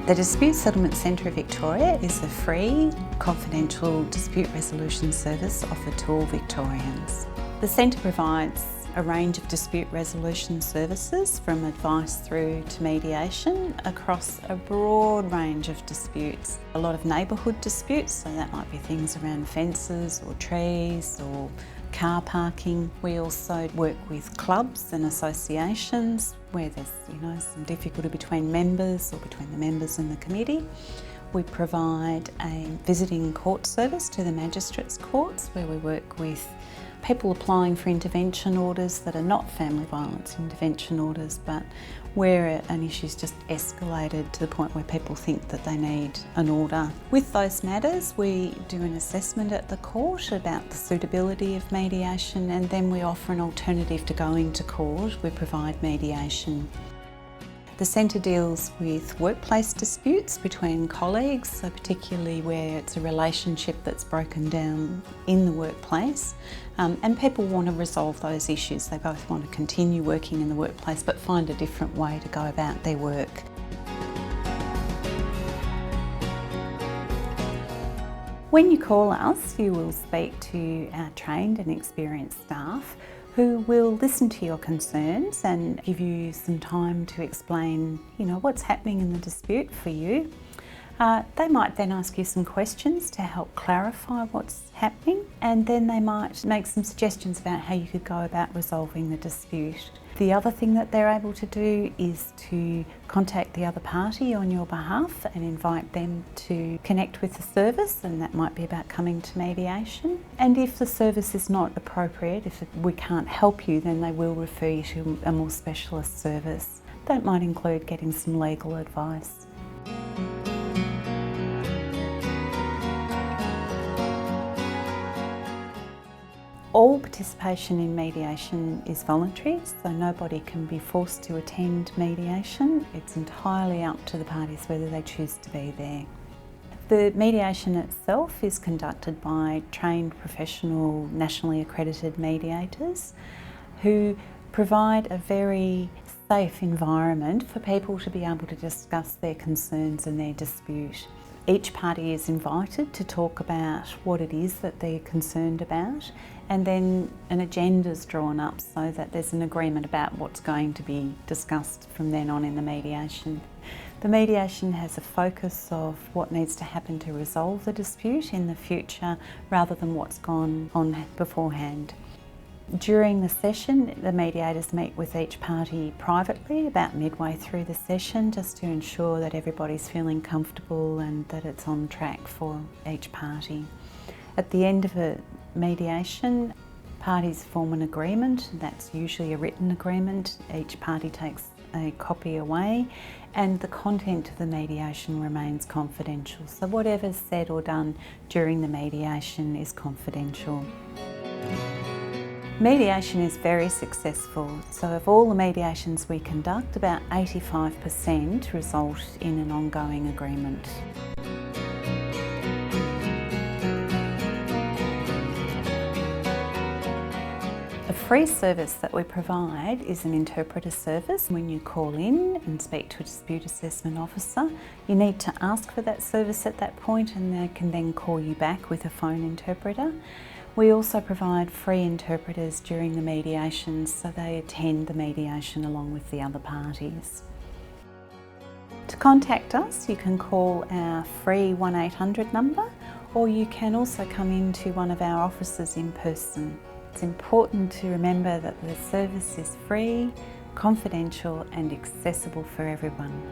The Dispute Settlement Centre of Victoria is a free, confidential dispute resolution service offered to all Victorians. The centre provides a range of dispute resolution services, from advice through to mediation, across a broad range of disputes. A lot of neighbourhood disputes, so that might be things around fences or trees or car parking. We also work with clubs and associations where there's some difficulty between members or between the members and the committee. We provide a visiting court service to the magistrates' courts, where we work with people applying for intervention orders that are not family violence intervention orders, but where an issue's just escalated to the point where people think that they need an order. With those matters, we do an assessment at the court about the suitability of mediation, and then we offer an alternative to going to court. We provide mediation. The centre deals with workplace disputes between colleagues, so particularly where it's a relationship that's broken down in the workplace, and people want to resolve those issues. They both want to continue working in the workplace but find a different way to go about their work. When you call us, you will speak to our trained and experienced staff who will listen to your concerns and give you some time to explain, what's happening in the dispute for you. They might then ask you some questions to help clarify what's happening, and then they might make some suggestions about how you could go about resolving the dispute. The other thing that they're able to do is to contact the other party on your behalf and invite them to connect with the service, and that might be about coming to mediation. And if the service is not appropriate, if we can't help you, then they will refer you to a more specialist service. That might include getting some legal advice. All participation in mediation is voluntary, so nobody can be forced to attend mediation. It's entirely up to the parties whether they choose to be there. The mediation itself is conducted by trained professional, nationally accredited mediators who provide a very safe environment for people to be able to discuss their concerns and their dispute. Each party is invited to talk about what it is that they're concerned about, and then an agenda is drawn up so that there's an agreement about what's going to be discussed from then on in the mediation. The mediation has a focus of what needs to happen to resolve the dispute in the future rather than what's gone on beforehand. During the session, the mediators meet with each party privately about midway through the session, just to ensure that everybody's feeling comfortable and that it's on track for each party. At the end of a mediation, parties form an agreement. That's usually a written agreement. Each party takes a copy away, and the content of the mediation remains confidential. So whatever's said or done during the mediation is confidential. Mediation is very successful, so of all the mediations we conduct, about 85% result in an ongoing agreement. A free service that we provide is an interpreter service. When you call in and speak to a dispute assessment officer, you need to ask for that service at that point, and they can then call you back with a phone interpreter. We also provide free interpreters during the mediations, so they attend the mediation along with the other parties. To contact us, you can call our free 1800 number, or you can also come into one of our offices in person. It's important to remember that the service is free, confidential and accessible for everyone.